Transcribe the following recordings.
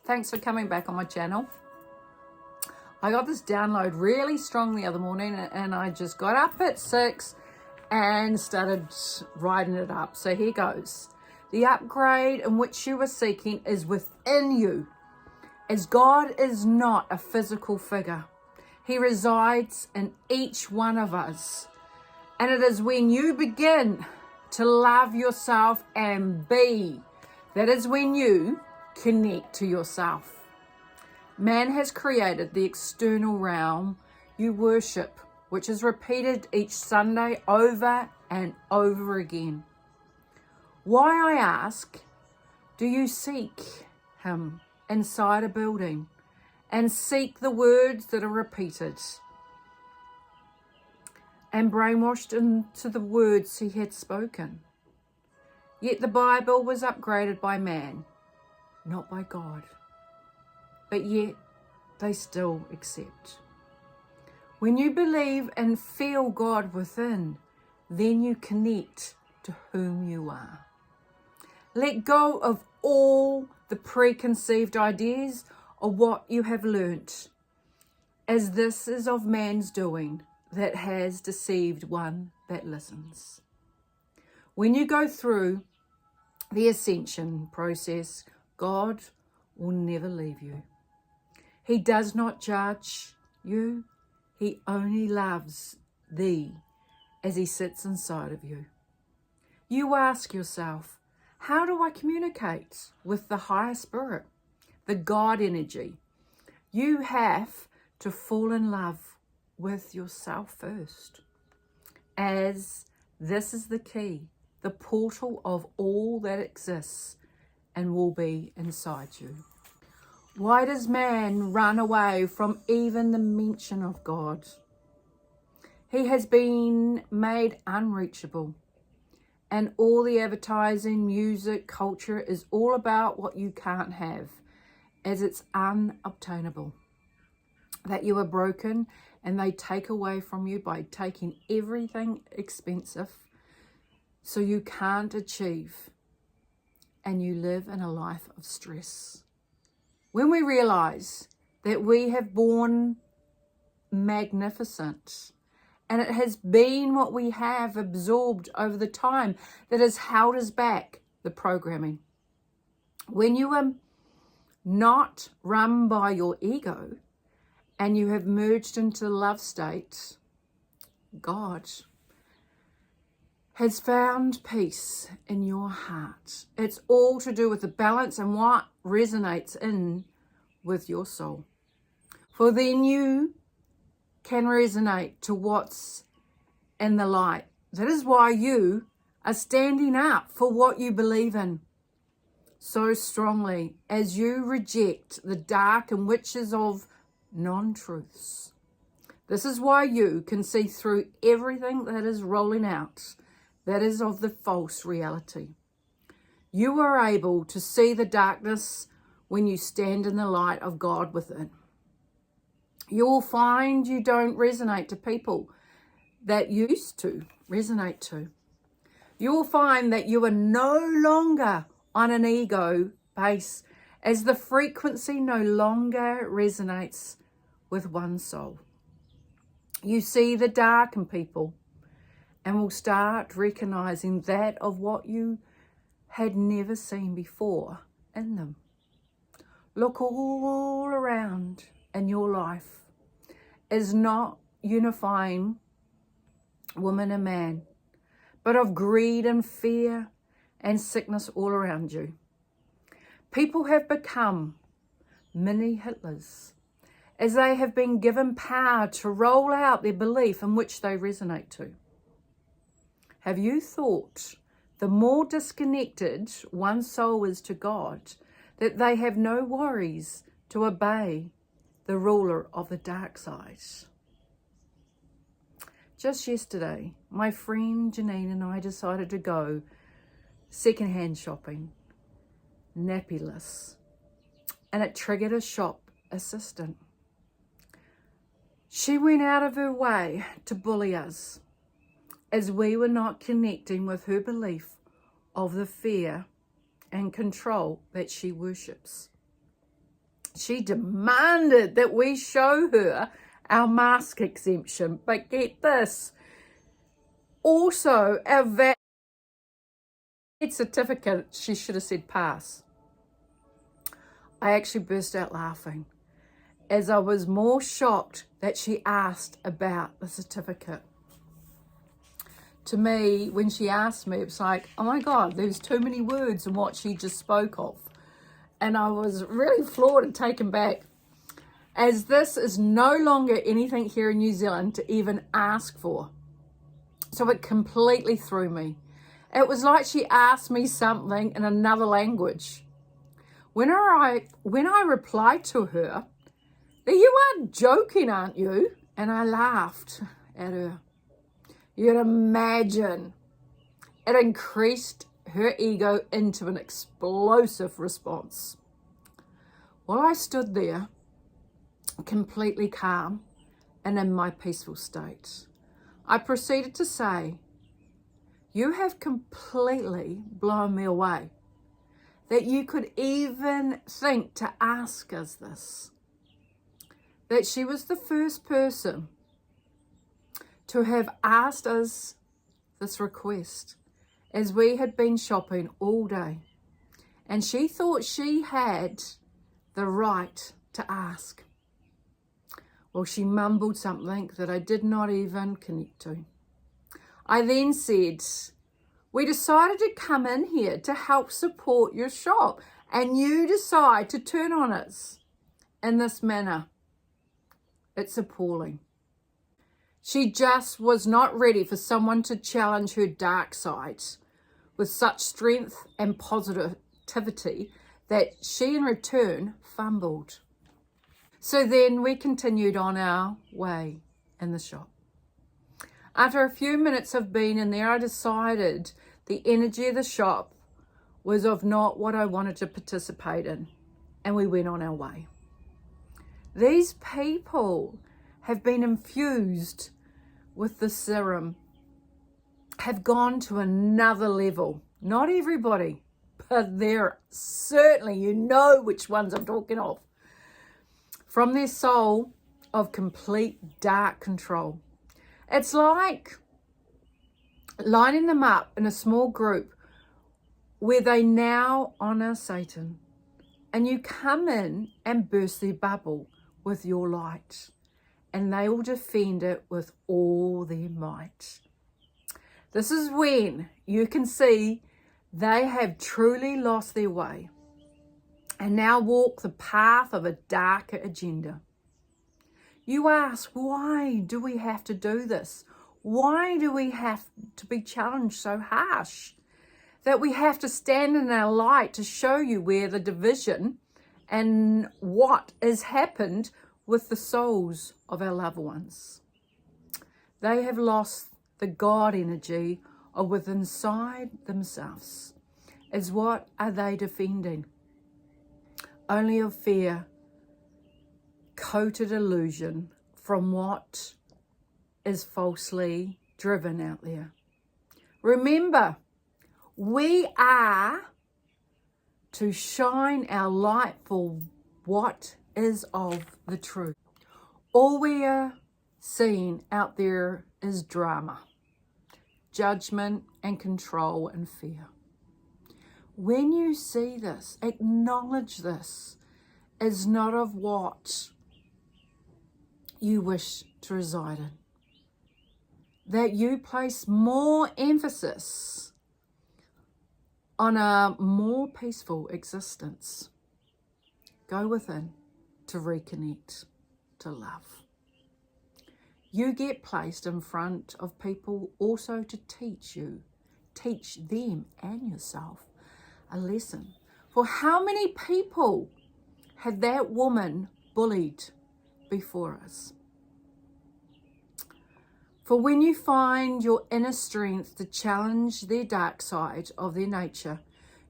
Thanks for coming back on my channel. I got this download really strong the other morning, and I just got up at 6 and started writing it up. So here goes. The upgrade in which you are seeking is within you, as God is not a physical figure. He resides in each one of us. And it is when you begin to love yourself and be, that is when you connect to yourself. Man has created the external realm you worship, which is repeated each Sunday over and over again. Why, I ask, do you seek him inside a building and seek the words that are repeated and brainwashed into the words he had spoken? Yet the Bible was upgraded by man, not by God. But yet they still accept. When you believe and feel God within, then you connect to whom you are. Let go of all the preconceived ideas of what you have learnt, as this is of man's doing that has deceived one that listens. When you go through the ascension process, God will never leave you. He does not judge you. He only loves thee as he sits inside of you. You ask yourself, how do I communicate with the higher spirit, the God energy? You have to fall in love with yourself first, as this is the key, the portal of all that exists and will be inside you. Why does man run away from even the mention of God? He has been made unreachable, and all the advertising, music, culture is all about what you can't have, as it's unobtainable. That you are broken, and they take away from you by taking everything expensive, so you can't achieve, and you live in a life of stress. When we realize that we have born magnificent, and it has been what we have absorbed over the time that has held us back, the programming. When you are not run by your ego and you have merged into the love state, God has found peace in your heart. It's all to do with the balance and what resonates in with your soul. For then you can resonate to what's in the light. That is why you are standing up for what you believe in so strongly, as you reject the dark and witches of non-truths. This is why you can see through everything that is rolling out, that is of the false reality. You are able to see the darkness when you stand in the light of God within. You will find you don't resonate to people that you used to resonate to. You will find that you are no longer on an ego base, as the frequency no longer resonates with one soul. You see the dark in people and will start recognizing that of what you had never seen before in them. Look all around, and your life is not unifying woman and man, but of greed and fear and sickness all around you. People have become mini Hitlers, as they have been given power to roll out their belief in which they resonate to. Have you thought the more disconnected one soul is to God, that they have no worries to obey the ruler of the dark side? Just yesterday, my friend Janine and I decided to go secondhand shopping, nappyless, and it triggered a shop assistant. She went out of her way to bully us, as we were not connecting with her belief of the fear and control that she worships. She demanded that we show her our mask exemption. But get this, also our VAT certificate. She should have said pass. I actually burst out laughing as I was more shocked that she asked about the certificate. To me, when she asked me, it's like, oh my God, there's too many words in what she just spoke of. And I was really floored and taken back, as this is no longer anything here in New Zealand to even ask for. So it completely threw me. It was like she asked me something in another language. When I replied to her, you are joking, aren't you? And I laughed at her. You'd imagine it increased her ego into an explosive response. While I stood there, completely calm and in my peaceful state, I proceeded to say, you have completely blown me away that you could even think to ask us this. That she was the first person to have asked us this request, as we had been shopping all day, and she thought she had the right to ask. Well, she mumbled something that I did not even connect to. I then said, we decided to come in here to help support your shop, and you decide to turn on us in this manner. It's appalling. She just was not ready for someone to challenge her dark side with such strength and positivity that she in return fumbled. So then we continued on our way in the shop. After a few minutes of being in there, I decided the energy of the shop was of not what I wanted to participate in, and we went on our way. These people have been infused with the serum, have gone to another level. Not everybody, but they're certainly, you know which ones I'm talking of. From their soul of complete dark control. It's like lining them up in a small group where they now honor Satan, and you come in and burst their bubble with your light, and they will defend it with all their might. This is when you can see they have truly lost their way and now walk the path of a darker agenda. You ask, why do we have to do this? Why do we have to be challenged so harsh? That we have to stand in our light to show you where the division and what has happened with the souls of our loved ones. They have lost the God energy of within inside themselves. Is what are they defending? Only of fear, coated illusion from what is falsely driven out there. Remember, we are to shine our light for what is of the truth. All we are seeing out there is drama, judgment and control and fear. When you see this, acknowledge this is not of what you wish to reside in. That you place more emphasis on a more peaceful existence. Go within to reconnect, to love. You get placed in front of people also to teach them and yourself a lesson. For how many people had that woman bullied before us? For when you find your inner strength to challenge their dark side of their nature,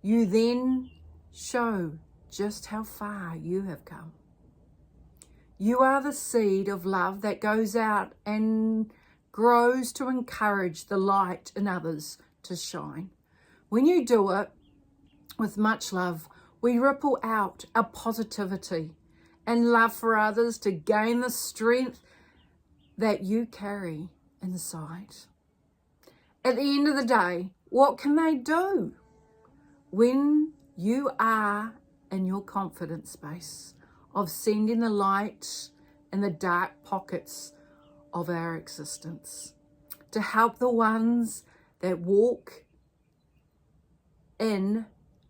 you then show just how far you have come. You are the seed of love that goes out and grows to encourage the light in others to shine. When you do it with much love, we ripple out our positivity and love for others to gain the strength that you carry inside. At the end of the day, what can they do when you are in your confidence space of sending the light in the dark pockets of our existence to help the ones that walk in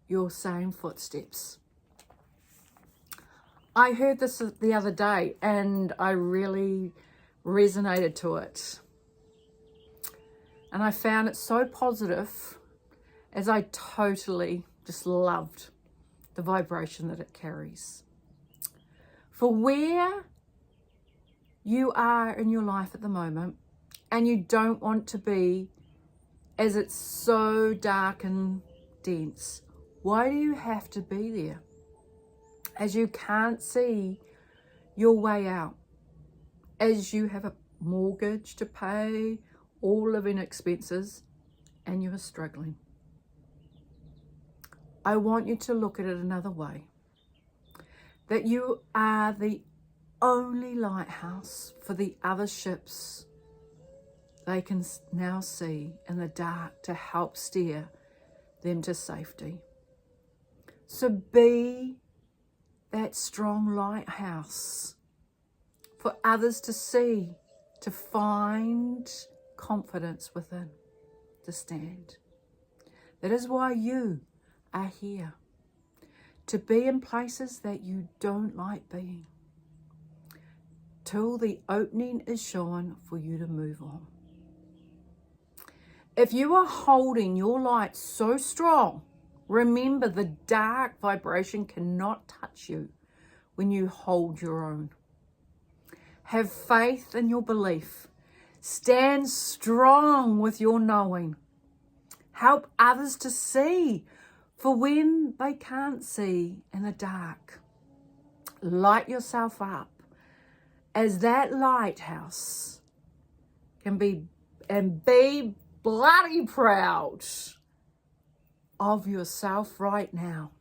your same footsteps? I heard this the other day and I really resonated to it. And I found it so positive, as I totally just loved the vibration that it carries. For where you are in your life at the moment, and you don't want to be, as it's so dark and dense, why do you have to be there? As you can't see your way out, as you have a mortgage to pay, all living expenses, and you are struggling. I want you to look at it another way. That you are the only lighthouse for the other ships they can now see in the dark to help steer them to safety. So be that strong lighthouse for others to see, to find confidence within, to stand. That is why you are here, to be in places that you don't like being, till the opening is shown for you to move on. If you are holding your light so strong, remember the dark vibration cannot touch you when you hold your own. Have faith in your belief. Stand strong with your knowing. Help others to see for when they can't see in the dark. Light yourself up as that lighthouse can be, and be bloody proud of yourself right now,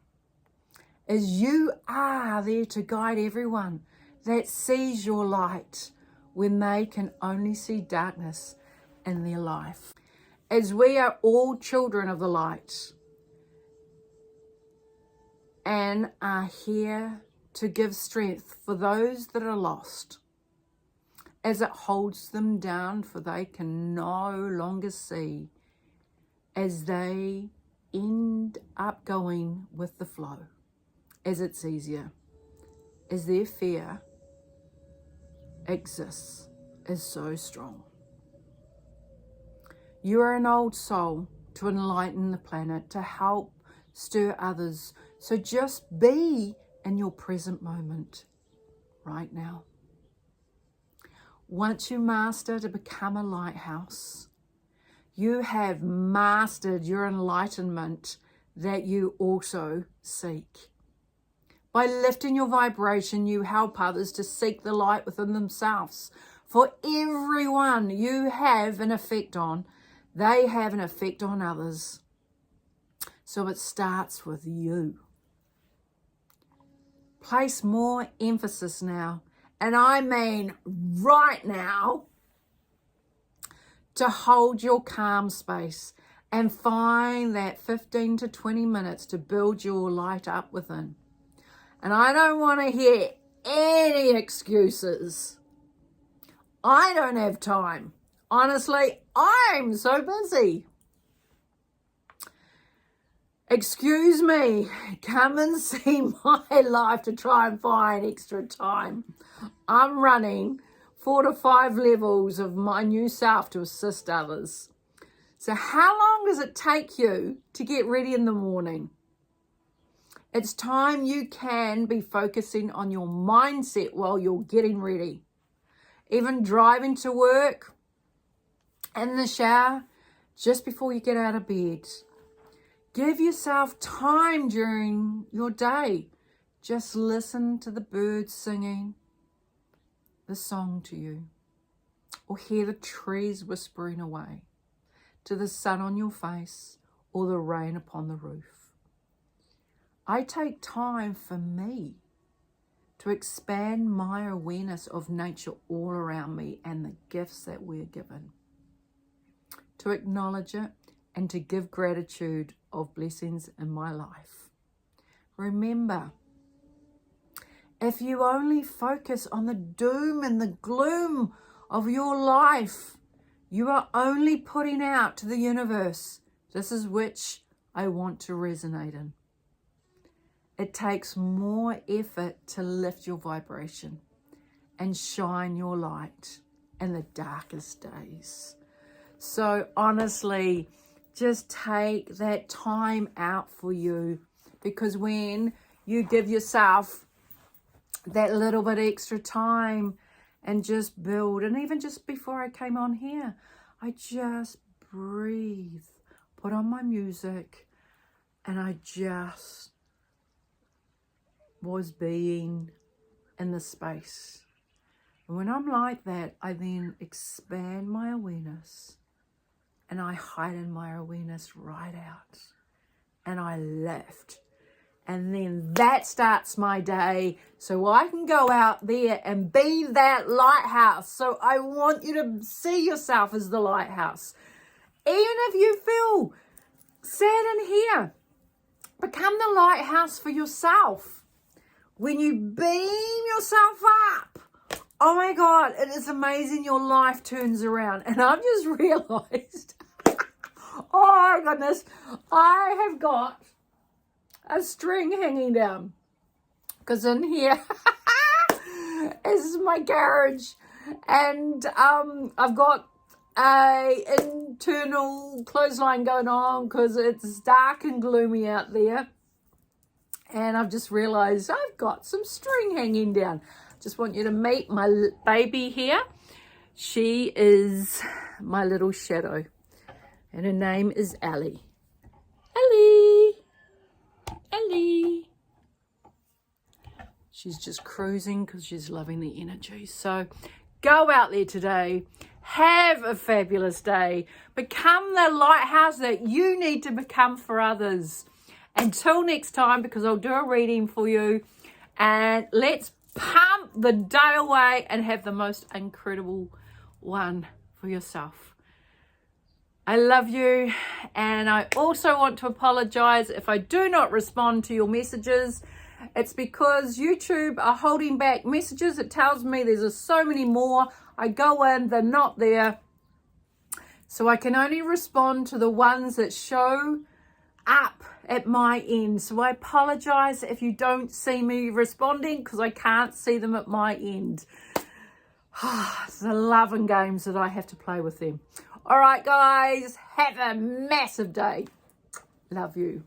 as you are there to guide everyone that sees your light when they can only see darkness in their life. As we are all children of the light and are here to give strength for those that are lost, as it holds them down for they can no longer see, as they end up going with the flow, as it's easier, as their fear exists is so strong. You are an old soul to enlighten the planet, to help stir others. So just be in your present moment right now. Once you master to become a lighthouse, you have mastered your enlightenment that you also seek. By lifting your vibration, you help others to seek the light within themselves. For everyone you have an effect on, they have an effect on others. So it starts with you. Place more emphasis now, and I mean right now, to hold your calm space and find that 15 to 20 minutes to build your light up within. And I don't want to hear any excuses. I don't have time. Honestly, I'm so busy. Excuse me, come and see my life to try and find extra time. I'm running 4 to 5 levels of my new self to assist others. So how long does it take you to get ready in the morning? It's time you can be focusing on your mindset while you're getting ready. Even driving to work, in the shower, just before you get out of bed. Give yourself time during your day. Just listen to the birds singing the song to you, or hear the trees whispering away, to the sun on your face or the rain upon the roof. I take time for me to expand my awareness of nature all around me and the gifts that we're given, to acknowledge it and to give gratitude of blessings in my life. Remember, if you only focus on the doom and the gloom of your life, you are only putting out to the universe, this is which I want to resonate in. It takes more effort to lift your vibration and shine your light in the darkest days. So honestly, just take that time out for you, because when you give yourself that little bit extra time and just build, and even just before I came on here, I just breathe, put on my music, and I just was being in the space. And when I'm like that, I then expand my awareness and I heighten my awareness right out and I lift. And then that starts my day so I can go out there and be that lighthouse. So I want you to see yourself as the lighthouse. Even if you feel sad in here, become the lighthouse for yourself. When you beam yourself up, oh my God, it is amazing. Your life turns around. And I've just realized, oh my goodness, I have got a string hanging down, because in here is my garage, and I've got a internal clothesline going on because it's dark and gloomy out there, and I've just realized I've got some string hanging down. Just want you to meet my baby here. She is my little shadow, and her name is Ellie. Ellie. She's just cruising because she's loving the energy. So go out there today. Have a fabulous day. Become the lighthouse that you need to become for others. Until next time, because I'll do a reading for you. And let's pump the day away and have the most incredible one for yourself. I love you, and I also want to apologize if I do not respond to your messages. It's because YouTube are holding back messages. It tells me there's so many more. I go in, they're not there. So I can only respond to the ones that show up at my end. So I apologize if you don't see me responding, because I can't see them at my end. It's the love and games that I have to play with them. All right, guys, have a massive day. Love you.